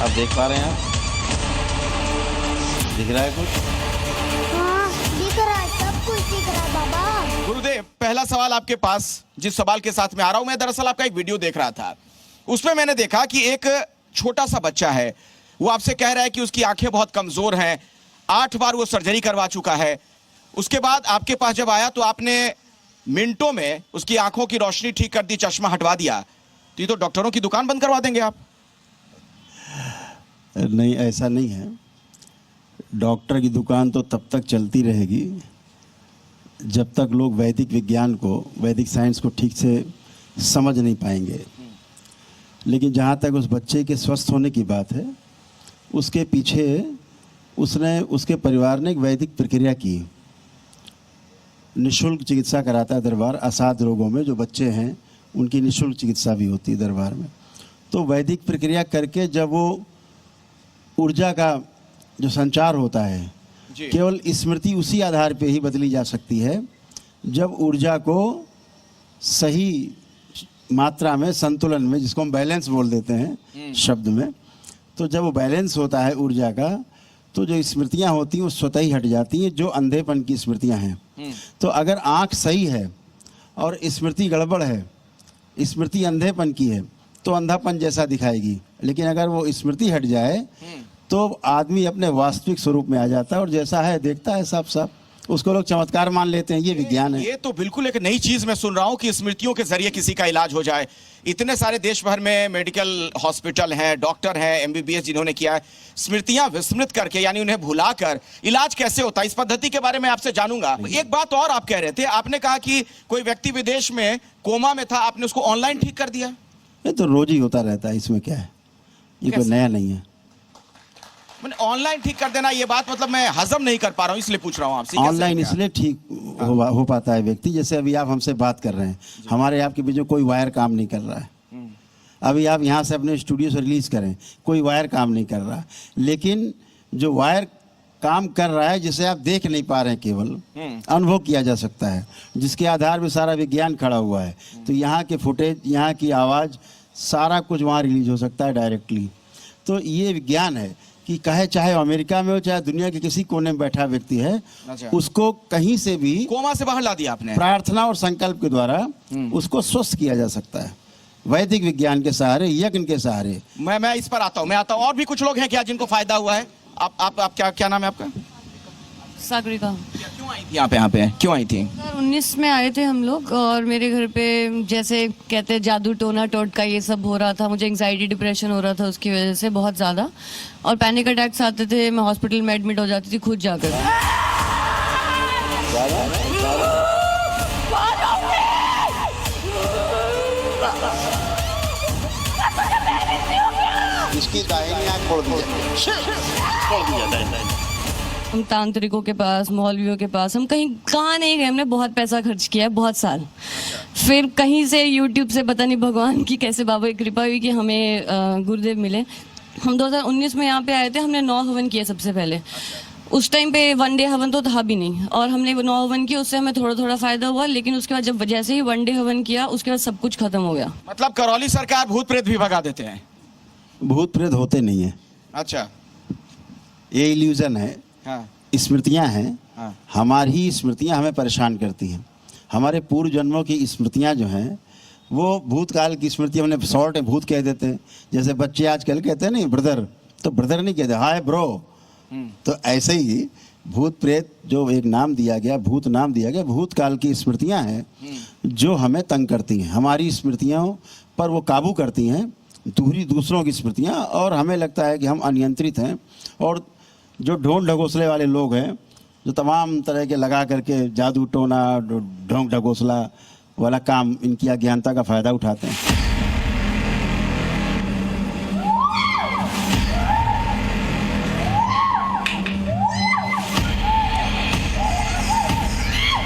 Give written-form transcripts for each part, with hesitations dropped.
आप देख पा रहे हैं? आप दिख रहा है कुछ? हाँ, दिख रहा है, सब कुछ दिख रहा है बाबा। गुरुदेव, पहला सवाल आपके पास जिस सवाल के साथ मैं आ रहा हूं, मैं दरअसल आपका एक वीडियो देख रहा था। उसमें मैंने देखा कि एक छोटा सा बच्चा है, वो आपसे कह रहा है कि उसकी आंखें बहुत कमजोर हैं, 8 बार वो सर्जरी करवा चुका है। उसके बाद आपके पास जब आया तो आपने मिनटों में उसकी आंखों की रोशनी ठीक कर दी, चश्मा हटवा दिया। तो ये तो डॉक्टरों की दुकान बंद करवा देंगे आप। नहीं, ऐसा नहीं है। डॉक्टर की दुकान तो तब तक चलती रहेगी जब तक लोग वैदिक विज्ञान को, वैदिक साइंस को ठीक से समझ नहीं पाएंगे। लेकिन जहाँ तक उस बच्चे के स्वस्थ होने की बात है, उसके पीछे उसके परिवार ने एक वैदिक प्रक्रिया की। निःशुल्क चिकित्सा कराता है दरबार। असाध्य रोगों में जो बच्चे हैं उनकी निःशुल्क चिकित्सा भी होती है दरबार में। तो वैदिक प्रक्रिया करके जब वो ऊर्जा का जो संचार होता है, केवल स्मृति उसी आधार पे ही बदली जा सकती है जब ऊर्जा को सही मात्रा में, संतुलन में, जिसको हम बैलेंस बोल देते हैं शब्द में, तो जब वो बैलेंस होता है ऊर्जा का, तो जो स्मृतियां होती हैं वो स्वतः ही हट जाती हैं, जो अंधेपन की स्मृतियां हैं। तो अगर आँख सही है और स्मृति गड़बड़ है, स्मृति अंधेपन की है, तो अंधापन जैसा दिखाएगी। लेकिन अगर वो स्मृति हट जाए तो आदमी अपने वास्तविक स्वरूप में आ जाता है और जैसा है देखता है साफ साफ। उसको लोग चमत्कार मान लेते हैं, ये विज्ञान है। ये तो बिल्कुल एक नई चीज मैं सुन रहा हूं कि स्मृतियों के जरिए किसी का इलाज हो जाए। इतने सारे देश भर में मेडिकल हॉस्पिटल हैं, डॉक्टर हैं, एमबीबीएस जिन्होंने किया है, स्मृतियां विस्मृत करके, यानी उन्हें भुलाकर इलाज कैसे होता है, इस पद्धति के बारे में आपसे जानूंगा। एक बात और आप कह रहे थे, आपने कहा कि कोई व्यक्ति विदेश में कोमा में था, आपने उसको ऑनलाइन ठीक कर दिया। ये तो रोज ही होता रहता है, इसमें क्या है, ये कोई नया नहीं है। ऑनलाइन ठीक कर देना, ये बात मतलब मैं हजम नहीं कर पा रहा हूं, इसलिए पूछ रहा हूं आपसे। ऑनलाइन इसलिए ठीक हो पाता है व्यक्ति, जैसे अभी आप हमसे बात कर रहे हैं, हमारे आपके बीच में कोई वायर काम नहीं कर रहा है। अभी आप यहाँ से अपने स्टूडियो से रिलीज करें, कोई वायर काम नहीं कर रहा है। लेकिन जो वायर काम कर रहा है, जिसे आप देख नहीं पा रहे हैं, केवल अनुभव किया जा सकता है, जिसके आधार पर सारा विज्ञान खड़ा हुआ है। तो यहाँ के फुटेज, यहाँ की आवाज़, सारा कुछ वहाँ रिलीज हो सकता है डायरेक्टली। तो ये विज्ञान है कि चाहे अमेरिका में हो, चाहे दुनिया के किसी कोने में बैठा व्यक्ति है, उसको कहीं से भी कोमा से बाहर ला दिया आपने, प्रार्थना और संकल्प के द्वारा उसको स्वस्थ किया जा सकता है, वैदिक विज्ञान के सहारे, यज्ञ के सहारे। मैं इस पर आता हूँ, और भी कुछ लोग हैं क्या जिनको फायदा हुआ है? आप क्या नाम है आपका? सागरिका। क्यों आई थी यहाँ पे क्यों आई थी? 2019 में आए थे हम लोग, और मेरे घर पे जैसे कहते हैं जादू टोना टोटका ये सब हो रहा था। मुझे एंग्जाइटी डिप्रेशन हो रहा था उसकी वजह से बहुत ज़्यादा, और पैनिक अटैक्स आते थे। मैं हॉस्पिटल में एडमिट हो जाती थी खुद जाकर। इसकी दाहिनी आंख फोड़ दी जाए। हम तांत्रिकों के पास, मौलवियों के पास, हम कहाँ नहीं गए। हमने बहुत पैसा खर्च किया है, बहुत साल। फिर कहीं से यूट्यूब से पता नहीं भगवान की कैसे बाबा की कृपा हुई कि हमें गुरुदेव मिले। हम 2019 में यहाँ पे आए थे। हमने 9 हवन किए सबसे पहले। उस टाइम पे 1 डे हवन तो था भी नहीं, और हमने 9 हवन किए, उससे हमें थोड़ा थोड़ा फायदा हुआ। लेकिन उसके बाद जब जैसे ही 1 डे हवन किया, उसके बाद सब कुछ खत्म हो गया। मतलब करौली सरकार भूत प्रेत भी भगा देते हैं? भूत प्रेत होते नहीं है। अच्छा, ये इल्यूजन है। हाँ। स्मृतियां हैं। हाँ। हमारी स्मृतियां हमें परेशान करती हैं। हमारे पूर्व जन्मों की स्मृतियां जो हैं, वो भूतकाल की स्मृति हमने शॉर्ट में भूत कह देते हैं। जैसे बच्चे आजकल कहते हैं नहीं ब्रदर, तो ब्रदर नहीं कहते, हाय ब्रो। तो ऐसे ही भूत प्रेत जो एक नाम दिया गया, भूत नाम दिया गया, भूतकाल की स्मृतियां हैं जो हमें तंग करती हैं। हमारी स्मृतियों पर वो काबू करती हैं, दूसरों की स्मृतियां, और हमें लगता है कि हम अनियंत्रित हैं। और जो ढोल ढगोसले वाले लोग हैं, जो तमाम तरह के लगा करके जादू टोना, ढोंग ढगोसला वाला काम, इनकी अज्ञानता का फ़ायदा उठाते हैं।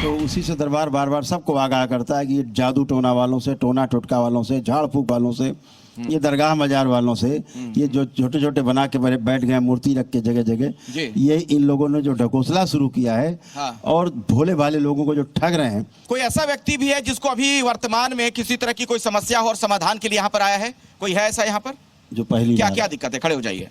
तो उसी से दरबार बार बार सबको आगाह करता है कि ये जादू टोना वालों से, टोना टोटका वालों से, झाड़ फूक वालों से, ये दरगाह मजार वालों से, ये जो छोटे छोटे बना के बैठ गए मूर्ति रख के जगह जगह, ये इन लोगों ने जो ढकोसला शुरू किया है। हाँ। और भोले भाले लोगों को जो ठग रहे हैं। कोई ऐसा व्यक्ति भी है जिसको अभी वर्तमान में किसी तरह की कोई समस्या हो और समाधान के लिए यहाँ पर आया है? कोई है ऐसा यहाँ पर? जो पहली क्या बार क्या दिक्कत है? खड़े हो जाइए।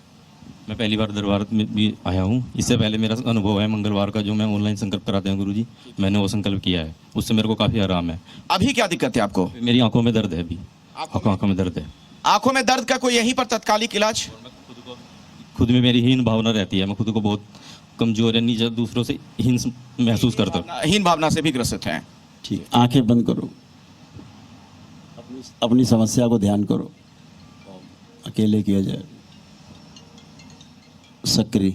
मैं पहली बार दरबार में भी आया हूँ। इससे पहले मेरा अनुभव है मंगलवार का, जो मैं ऑनलाइन संकल्प कराते हैं गुरुजी, मैंने वो संकल्प किया है, उससे मेरे को काफ़ी आराम है। अभी क्या दिक्कत है आपको? मेरी आंखों में दर्द है, अभी आंखों में दर्द है। आंखों में दर्द का कोई यहीं पर तत्कालिक इलाज? खुद में मेरी हीन भावना रहती है, मैं खुद को बहुत कमजोर है, नीचे दूसरों से हीन महसूस करता हूँ। हीन भावना से भी ग्रसित हैं। ठीक, आंखें बंद करो, अपनी समस्या को ध्यान करो, अकेले किया जाए। सक्रिय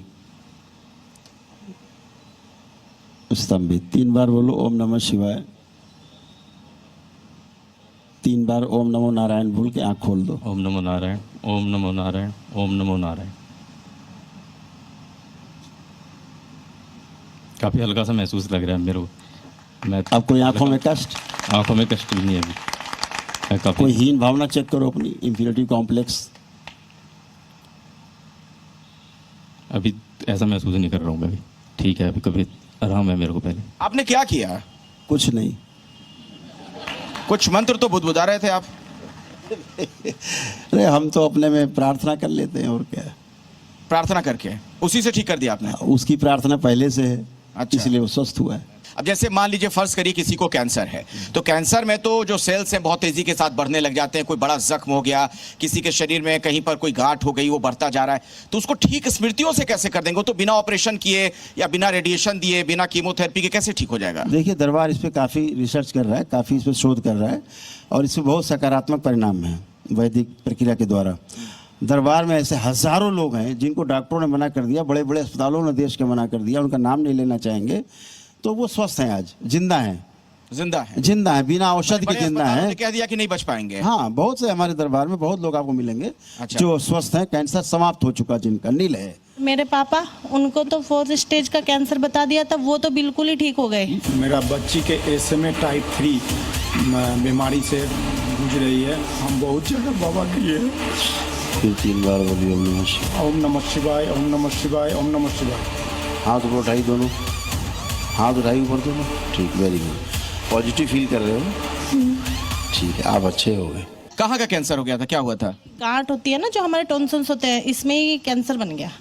स्तंभित 3 बार बोलो ओम नमः शिवाय, 3 बार ओम नमो नारायण बोल के आंख खोल दो। ओम नमो नारायण, ओम नमो नारायण, ओम नमो नारायण। काफ़ी हल्का सा महसूस लग रहा है मेरे को। मैं अब कोई आंखों में कष्ट, आंखों में कष्ट भी नहीं है अभी। मैं कोई काफ़ी हीन भावना चेक करो, अपनी इंफीरियरिटी कॉम्प्लेक्स। अभी ऐसा महसूस नहीं कर रहा हूँ मैं अभी, ठीक है, अभी कभी आराम है मेरे को। पहले आपने क्या किया? कुछ नहीं, कुछ मंत्र तो बुदबुदा रहे थे आप। अरे हम तो अपने में प्रार्थना कर लेते हैं, और क्या है। प्रार्थना करके उसी से ठीक कर दिया आपने? उसकी प्रार्थना पहले से है, अच्छा। इसलिए वो स्वस्थ हुआ है। अब जैसे मान लीजिए फर्ज करिए किसी को कैंसर है, तो कैंसर में तो जो सेल्स हैं बहुत तेजी के साथ बढ़ने लग जाते हैं। कोई बड़ा जख्म हो गया, किसी के शरीर में कहीं पर कोई गांठ हो गई, वो बढ़ता जा रहा है, तो उसको ठीक स्मृतियों से कैसे कर देंगे? वो तो बिना ऑपरेशन किए या बिना रेडिएशन दिए, बिना कीमोथेरेपी के कैसे ठीक हो जाएगा? देखिए, दरबार इस पर काफ़ी रिसर्च कर रहा है, काफ़ी इस पर शोध कर रहा है, और इसमें बहुत सकारात्मक परिणाम है वैदिक प्रक्रिया के द्वारा। दरबार में ऐसे हजारों लोग हैं जिनको डॉक्टरों ने मना कर दिया, बड़े बड़े अस्पतालों ने देश के मना कर दिया, उनका नाम नहीं लेना चाहेंगे, तो वो स्वस्थ हैं, आज जिंदा हैं। जिंदा है? जिंदा है, बिना औषधि के बड़े जिंदा अस्पतालों है। ने कह दिया कि नहीं बच पाएंगे। हाँ, बहुत से हमारे दरबार में बहुत लोग आपको मिलेंगे अच्छा। जो स्वस्थ हैं, कैंसर समाप्त हो चुका, जिनका नील है। मेरे पापा, उनको तो 4th स्टेज का कैंसर बता दिया था, वो तो बिल्कुल ही ठीक हो गए। मेरा बच्ची के SMA टाइप 3 बीमारी से जूझ रही है। हम बहुत जगह बाबा किए। फिर 3 बार बोलिए ओम नमः शिवाय। ओम नमः शिवाय, ओम नमः शिवाय, ओम नमः शिवाय। हाथ ऊपर उठाई, दोनों हाथ उठाई ऊपर दोनों। ठीक, वेरी गुड। पॉजिटिव फील कर रहे हो? ठीक है, आप अच्छे हो गए। कहाँ का कैंसर हो गया था? क्या हुआ था? गांठ होती है ना जो हमारे टॉन्सिल्स होते हैं, इसमें ही कैंसर बन गया।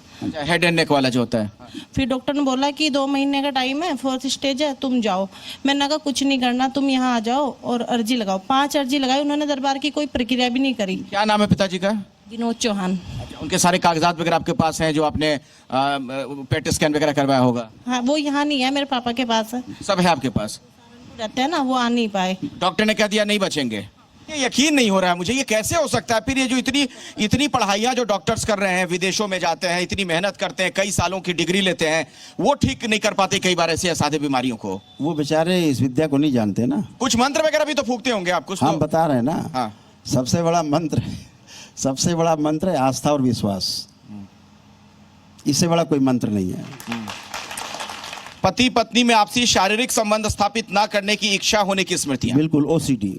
हेड एंड नेक वाला जो होता है? फिर डॉक्टर ने बोला कि 2 महीने का टाइम है, 4th स्टेज है, तुम जाओ। मैंने कहा कुछ नहीं करना, तुम यहाँ आ जाओ और अर्जी लगाओ। 5 अर्जी लगाई उन्होंने, दरबार की कोई प्रक्रिया भी नहीं करी। क्या नाम है पिताजी का? विनोद चौहान। उनके सारे कागजात वगैरह आपके पास हैं जो आपने पेट स्कैन वगैरह करवाया होगा? हाँ, वो यहाँ नहीं है, मेरे पापा के पास है। सब है आपके पास? रहते हैं ना, वो आ नहीं पाए। डॉक्टर ने कह दिया नहीं बचेंगे। ये यकीन नहीं हो रहा है मुझे, ये कैसे हो सकता है? फिर ये जो इतनी पढ़ाइयाँ जो डॉक्टर्स कर रहे हैं, विदेशों में जाते हैं, इतनी मेहनत करते हैं, कई सालों की डिग्री लेते हैं, वो ठीक नहीं कर पाते कई बार ऐसी असाध्य बीमारियों को। वो बेचारे इस विद्या को नहीं जानते ना। कुछ मंत्र वगैरह भी तो फूकते होंगे आप कुछ? हम तो बता रहे हैं ना। हाँ। सबसे बड़ा मंत्र है आस्था और विश्वास। इससे बड़ा कोई मंत्र नहीं है। पति पत्नी में आपसी शारीरिक संबंध स्थापित ना करने की इच्छा होने की स्मृतियां। बिल्कुल, OCD,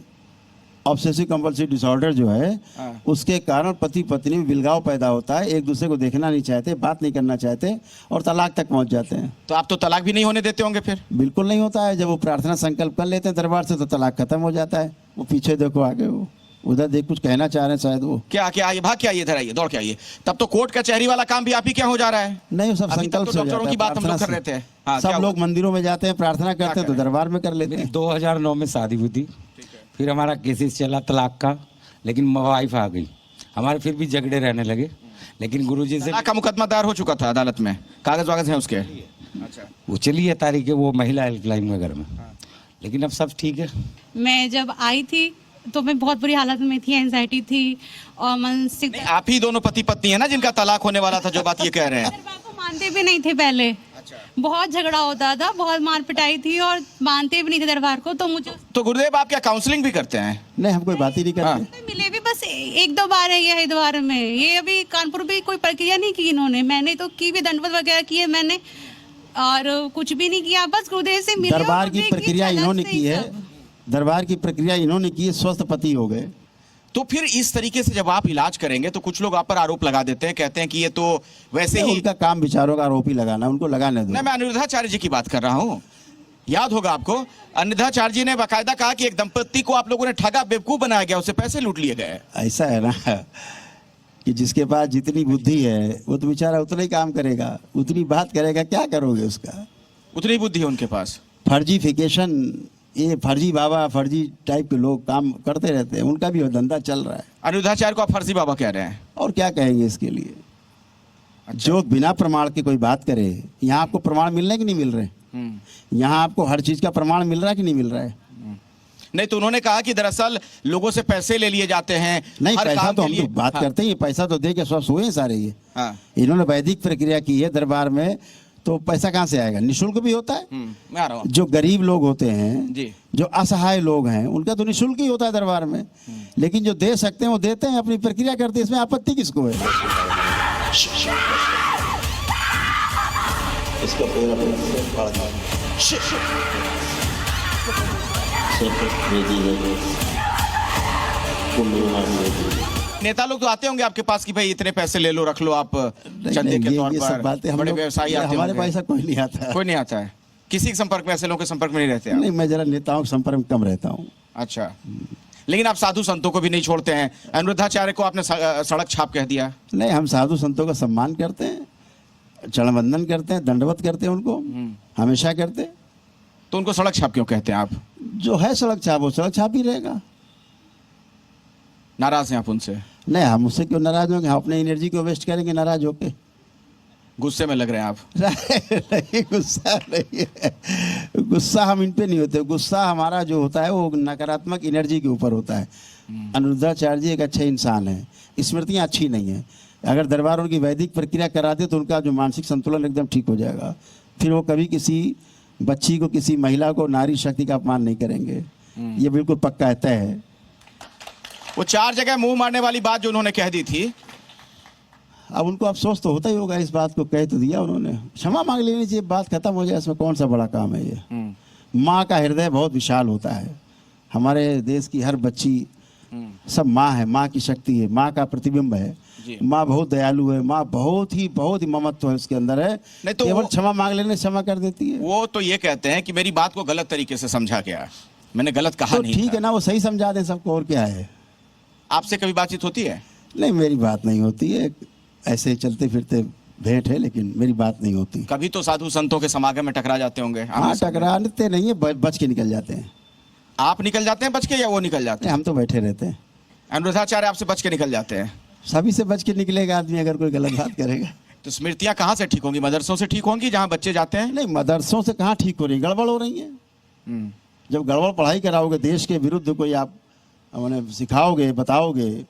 ऑब्सेसिव कंपल्सिव डिसऑर्डर जो है, उसके कारण पति पत्नी में बिलगाव पैदा होता है, एक दूसरे को देखना नहीं चाहते, बात नहीं करना चाहते, और तलाक तक पहुंच जाते हैं। तो आप तो तलाक भी नहीं होने देते होंगे फिर? बिल्कुल नहीं होता है। जब वो प्रार्थना संकल्प कर लेते हैं दरबार से, तो तलाक खत्म हो जाता है। वो पीछे देखो, आगे वो उधर देख, कुछ कहना चाह रहे हैं शायद वो। क्या क्या आइए, भाग के आइए, इधर आइए, दौड़ के आइए। तब तो कोर्ट कचहरी वाला काम भी आप ही क्या हो जा रहा है? नहीं, वो सब अभी तक संकल्प तो से हो डॉक्टरों जाता की है, बात हम लोग प्रार्थना कर रहे से। थे। हाँ, सब क्या लोग मंदिरों में जाते हैं, प्रार्थना करते हैं, तो दरबार में कर लेते हैं। 2009 में शादी हुई थी, फिर हमारा केसेस चला तलाक का, लेकिन वाइफ आ गई, हमारे फिर भी झगड़े रहने लगे। लेकिन गुरुजी से तलाक का मुकदमा दायर हो चुका था अदालत में, कागज वागज हैं उसके? अच्छा। वो चली है तारीख, वो महिला हेल्पलाइन वगैरह में, लेकिन अब सब ठीक है। मैं जब आई थी तो मैं बहुत बुरी हालत में थी, एंजाइटी थी और मानसिक। नहीं, आप ही दोनों पति पत्नी है ना जिनका तलाक होने वाला था, जो बात ये कह रहे हैं? दरबार को मानते भी नहीं थे पहले। अच्छा। बहुत झगड़ा होता था, बहुत मार पिटाई थी और मानते भी नहीं थे दरबार को। तो मुझे तो गुरुदेव आप क्या काउंसलिंग भी करते हैं? नहीं, हम कोई बात ही नहीं करते। मिले भी बस 1-2 बार है ये हरिद्वार में। ये अभी कानपुर भी कोई प्रक्रिया नहीं की इन्होंने, मैंने तो की भी, दंडवत वगैरह किए मैंने, और कुछ भी नहीं किया, बस गुरुदेव से मिले। दरबार की प्रक्रिया इन्होंने की है, दरबार की प्रक्रिया इन्होंने की है, स्वस्थ पति हो गए। तो फिर इस तरीके से जब आप इलाज करेंगे तो कुछ लोग आप पर आरोप लगा देते हैं, कहते हैं कि ये तो वैसे ही। उनका काम विचारों का आरोपी लगाना, उनको लगाने दो। नहीं, मैं अनिरुद्धाचार्य जी की बात कर रहा हूँ। याद होगा आपको, अनिरुद्धाचार्य जी ने बाकायदा कहा कि एक दंपत्ति को आप लोगों ने ठगा, बेवकूफ बनाया गया, उससे पैसे लूट लिए गए। ऐसा है ना, कि जिसके पास जितनी बुद्धि है वो तो बेचारा उतना ही काम करेगा, उतनी बात करेगा, क्या करोगे उसका? उतनी बुद्धि है उनके पास। फर्जीफिकेशन, ये फर्जी बाबा, फर्जी टाइप के लोग काम करते रहते हैं, उनका भी वो धंधा चल रहा है। अनिरुद्धाचार्य को आप फर्जी बाबा कह रहे हैं? और क्या कहेंगे इसके लिए? जो बिना प्रमाण के कोई बात करे, यहाँ आपको प्रमाण मिल रहे हैं कि नहीं मिल रहे? यहाँ आपको हर चीज का प्रमाण मिल रहा है कि नहीं मिल रहा है? नहीं, तो उन्होंने कहा कि दरअसल लोगों से पैसे ले लिए जाते हैं। नहीं, हर पैसा काम तो के हम लिए। तो बात करते हैं, ये पैसा तो दे के स्वस्थ हुए हैं सारे ये। हाँ। इन्होंने वैदिक प्रक्रिया की है दरबार में, तो पैसा कहाँ से आएगा? निःशुल्क भी होता है। मैं आ रहा हूँ जो गरीब लोग होते हैं जी, जो असहाय लोग हैं, उनका तो निःशुल्क ही होता है दरबार में। लेकिन जो दे सकते हैं वो देते हैं, अपनी प्रक्रिया करते हैं, इसमें आपत्ति किसको है? नेता लोग तो आते होंगे आपके पास कि भाई इतने पैसे ले लो, रख लो आप चंदे के तौर ये सब पर। बातें हम बड़े लोग, व्यवसायी आते हमारे होंगे। पास ऐसा कोई नहीं आता। कोई नहीं आता है? किसी के संपर्क में, ऐसे लोगों के संपर्क में नहीं रहते आप? नहीं, मैं जरा नेताओं के संपर्क में कम रहता हूँ। अच्छा, लेकिन आप साधु संतों को भी नहीं छोड़ते हैं। अनिरुद्धाचार्य को आपने सड़क छाप कह दिया। नहीं, हम साधु संतों का सम्मान करते हैं, चरण वंदन करते हैं, दंडवत करते हैं उनको, हमेशा करते हैं। तो उनको सड़क छाप क्यों कहते हैं आप? जो है सड़क छाप वो सड़क छाप ही रहेगा। नाराज हैं आप उनसे? नहीं, हम उससे क्यों नाराज होंगे? हम अपने एनर्जी को वेस्ट करेंगे नाराज होके? गुस्से में लग रहे हैं आप? नहीं, गुस्सा नहीं है, गुस्सा हम इन पे नहीं होते। गुस्सा हमारा जो होता है वो नकारात्मक एनर्जी के ऊपर होता है। अनिरुद्धाचार्य जी एक अच्छे इंसान है, स्मृतियाँ अच्छी नहीं है। अगर दरबार उनकी वैदिक प्रक्रिया करा दे तो उनका जो मानसिक संतुलन एकदम ठीक हो जाएगा। फिर वो कभी किसी बच्ची को, किसी महिला को, नारी शक्ति का अपमान नहीं करेंगे। ये बिल्कुल पक्का तय है। वो 4 जगह मुंह मारने वाली बात जो उन्होंने कह दी थी, अब उनको अफसोस तो होता ही होगा, इस बात को कह तो दिया उन्होंने, क्षमा मांग लेनी चाहिए, बात खत्म हो जाए। इसमें कौन सा बड़ा काम है ये? माँ का हृदय बहुत विशाल होता है। हमारे देश की हर बच्ची सब माँ है, माँ की शक्ति है, माँ का प्रतिबिंब है। माँ बहुत दयालु है, माँ बहुत ही ममत्व है उसके अंदर है। नहीं तो केवल क्षमा मांग लेने क्षमा कर देती है। वो तो ये कहते हैं कि मेरी बात को गलत तरीके से समझा गया, मैंने गलत कहा तो नहीं ठीक था। है ना, वो सही समझा दे सबको, और क्या है? आपसे कभी बातचीत होती है? नहीं, मेरी बात नहीं होती है, ऐसे ही चलते फिरते भेंट है, लेकिन मेरी बात नहीं होती। कभी तो साधु संतों के समागम में टकरा जाते होंगे? हाँ, टकराते नहीं है, बच के निकल जाते हैं। आप निकल जाते हैं बच के, या वो निकल जाते नहीं, हैं? हम तो बैठे रहते हैं। अनिरुद्धाचार्य आपसे बच के निकल जाते हैं? सभी से बच के निकलेगा आदमी अगर कोई गलत बात करेगा। तो स्मृतियां कहाँ से ठीक होंगी? मदरसों से ठीक होंगी जहाँ बच्चे जाते हैं? नहीं, मदरसों से कहाँ ठीक हो रही, गड़बड़ हो रही है। जब गड़बड़ पढ़ाई कराओगे, देश के विरुद्ध कोई आप उन्हें सिखाओगे, बताओगे,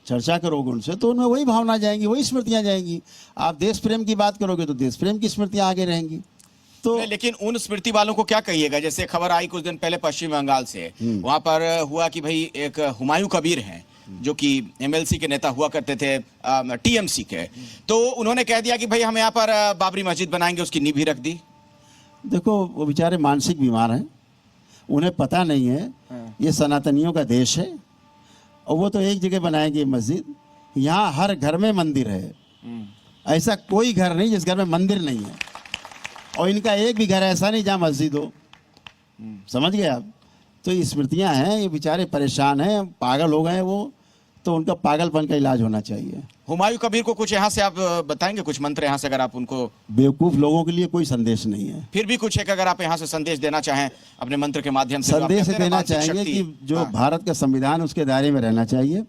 चर्चा करोगे उनसे, तो उनमें वही भावना जाएंगी, वही स्मृतियां जाएंगी। आप देश प्रेम की बात करोगे तो देश प्रेम की स्मृतियां आगे रहेंगी। तो लेकिन उन स्मृति वालों को क्या कहिएगा? जैसे खबर आई कुछ दिन पहले पश्चिम बंगाल से, वहां पर हुआ कि भाई एक हुमायूं कबीर हैं जो कि एमएलसी के नेता हुआ करते थे, टीएमसी के, तो उन्होंने कह दिया कि भाई हम यहाँ पर बाबरी मस्जिद बनाएंगे, उसकी नींव भी रख दी। देखो, वो बेचारे मानसिक बीमार हैं, उन्हें पता नहीं है ये सनातनियों का देश है, और वो तो एक जगह बनाएंगे मस्जिद। यहाँ हर घर में मंदिर है, ऐसा कोई घर नहीं जिस घर में मंदिर नहीं है, और इनका एक भी घर ऐसा नहीं जहाँ मस्जिद हो। समझ गए आप? तो ये स्मृतियाँ हैं, ये बेचारे परेशान हैं, पागल हो गए हैं वो, तो उनका पागलपन का इलाज होना चाहिए। हुमायूं कबीर को कुछ यहाँ से आप बताएंगे, कुछ मंत्र यहाँ से अगर आप उनको? बेवकूफ़ लोगों के लिए कोई संदेश नहीं है। फिर भी कुछ एक अगर आप यहाँ से संदेश देना चाहें अपने मंत्र के माध्यम से? संदेश देना चाहेंगे कि जो भारत का संविधान उसके दायरे में रहना चाहिए,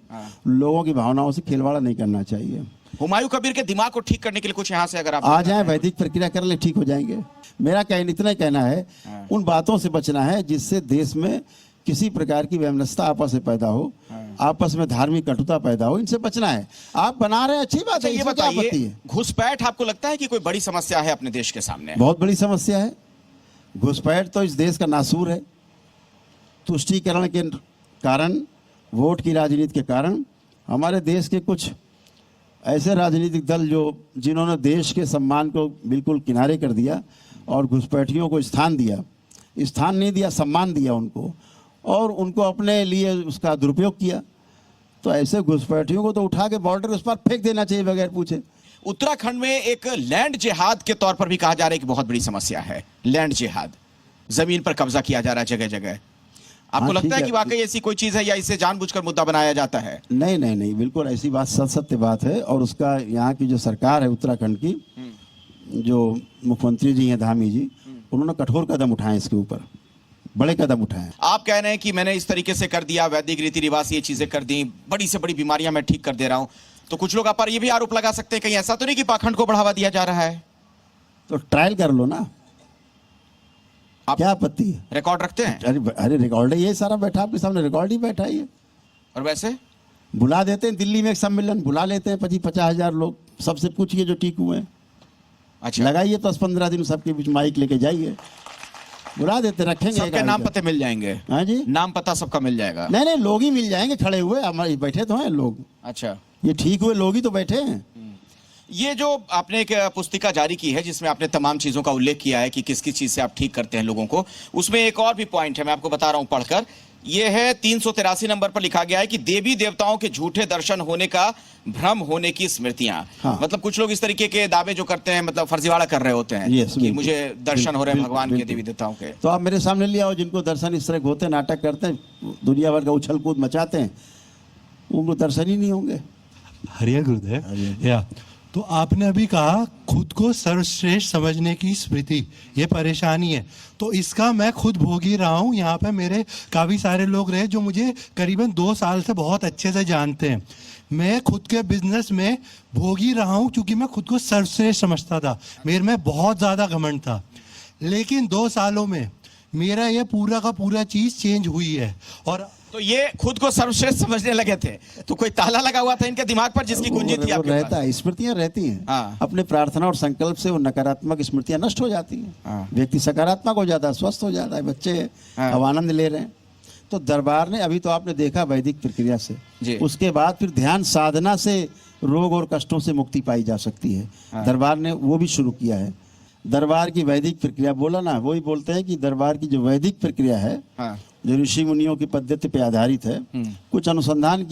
लोगों की भावनाओं से खिलवाड़ नहीं करना चाहिए। हुमायूं कबीर के दिमाग को ठीक करने के लिए कुछ यहाँ से अगर आप आ जाए, वैदिक प्रक्रिया कर ले, ठीक हो जाएंगे। मेरा इतना ही कहना है, उन बातों से बचना है जिससे देश में किसी प्रकार की वैमनस्यता आपस में पैदा हो, आपस में धार्मिक कटुता पैदा हो, इनसे बचना है। आप बना रहे हैं, अच्छी बात है, ये इसमें क्या आपत्ति है? घुसपैठ आपको लगता है कि कोई बड़ी समस्या है अपने देश के सामने? बहुत बड़ी समस्या है। घुसपैठ तो इस देश का नासूर है। तुष्टीकरण के कारण, वोट की राजनीति के कारण हमारे देश के कुछ ऐसे राजनीतिक दल जिन्होंने देश के सम्मान को बिल्कुल किनारे कर दिया और घुसपैठियों को स्थान नहीं दिया, सम्मान दिया उनको, और उनको अपने लिए उसका दुरुपयोग किया। तो ऐसे घुसपैठियों को तो उठा के बॉर्डर उस पर फेंक देना चाहिए बगैर पूछे। उत्तराखंड में एक लैंड जिहाद के तौर पर भी कहा जा रहा है कि बहुत बड़ी समस्या है लैंड जिहाद, जमीन पर कब्जा किया जा रहा है जगह जगह। आपको हाँ, लगता ठीक है है। कि वाकई ऐसी कोई चीज है या इसे जानबूझकर मुद्दा बनाया जाता है? नहीं नहीं नहीं, बिल्कुल ऐसी बात सत्य बात है। और उसका यहाँ की जो सरकार है उत्तराखंड की, जो मुख्यमंत्री जी हैं धामी जी, उन्होंने कठोर कदम उठाए इसके ऊपर, बड़े कदम उठाए। आप कह रहे हैं कि मैंने इस तरीके से कर दिया, वैदिक रीति रिवाज से ये चीजें कर दी, बड़ी से बड़ी बीमारियां मैं ठीक कर दे रहा हूं, तो कुछ लोग आप पर ये भी आरोप लगा सकते हैं कहीं ऐसा तो नहीं कि पाखंड को बढ़ावा दिया जा रहा है? तो ट्रायल कर लो ना, आप क्या आपत्ति है? रिकॉर्ड रखते हैं? अरे रिकॉर्ड है, ये सारा बैठा आपके सामने, रिकॉर्ड ही बैठा है ये। और वैसे बुला देते हैं दिल्ली में एक सम्मेलन, बुला लेते हैं 25-50 लोग, सबसे पूछिए जो ठीक हुए हैं, अच्छा, लगाइए 10-15 दिन सबके बीच माइक लेके जाइए, बुला देते, रखेंगे एक सबके नाम आदमी पते मिल जाएंगे? का। हाँ जी, नाम पता सबका मिल जाएगा? नहीं नहीं, लोग ही मिल जाएंगे खड़े हुए, हमारे बैठे तो हैं लोग, अच्छा, ये ठीक हुए लोग ही तो बैठे हैं। ये जो आपने एक पुस्तिका जारी की है जिसमें आपने तमाम चीजों का उल्लेख किया है कि किस किस चीज से आप ठीक करते हैं लोगों को, उसमें एक और भी पॉइंट है, मैं आपको बता रहा हूं पढ़कर। ये है 383 नंबर पर लिखा गया है कि देवी देवताओं के झूठे दर्शन होने का भ्रम होने की स्मृतियां। हाँ। मतलब कुछ लोग इस तरीके के दावे जो करते हैं, मतलब फर्जीवाड़ा कर रहे होते हैं Yes, कि बिल्कुल। मुझे दर्शन हो रहे हैं बिल्कुल, भगवान के, बिल्कुल। देवी देवताओं के। तो आप मेरे सामने ले आओ, जिनको दर्शन इस तरह के होते हैं, नाटक करते हैं, दुनिया भर का उछल कूद मचाते हैं, उनको दर्शन ही नहीं होंगे। हरिया गुरुदेव। या तो आपने अभी कहा खुद को सर्वश्रेष्ठ समझने की स्मृति, ये परेशानी है, तो इसका मैं खुद भोग ही रहा हूँ। यहाँ पे मेरे काफ़ी सारे लोग रहे जो मुझे करीबन 2 साल से बहुत अच्छे से जानते हैं। मैं खुद के बिजनेस में भोग ही रहा हूँ क्योंकि मैं खुद को सर्वश्रेष्ठ समझता था, मेरे में बहुत ज़्यादा घमंड था। लेकिन 2 सालों में मेरा ये पूरा का पूरा चीज़ चेंज हुई है। और तो ये खुद को सर्वश्रेष्ठ समझने लगे थे, तो कोई ताला लगा हुआ था इनके दिमाग पर जिसकी कुंजी थी वो आपके रहता पास? है, स्मृतियां रहती हैं। हाँ। अपने प्रार्थना और संकल्प से वो नकारात्मक स्मृतियां नष्ट हो जाती हैं। हाँ। व्यक्ति सकारात्मक हो जाता है, स्वस्थ हो जाता है, बच्चे हाँ। अब आनंद ले रहे हैं। तो दरबार ने, अभी तो आपने देखा वैदिक प्रक्रिया से, जी। उसके बाद फिर ध्यान साधना से रोग और कष्टों से मुक्ति पाई जा सकती है। दरबार ने वो भी शुरू किया है। दरबार की वैदिक प्रक्रिया बोला ना, वही बोलते हैं कि दरबार की जो वैदिक प्रक्रिया है, हाँ। जो ऋषि मुनियों की पद्धति पे आधारित है, कुछ अनुसंधान की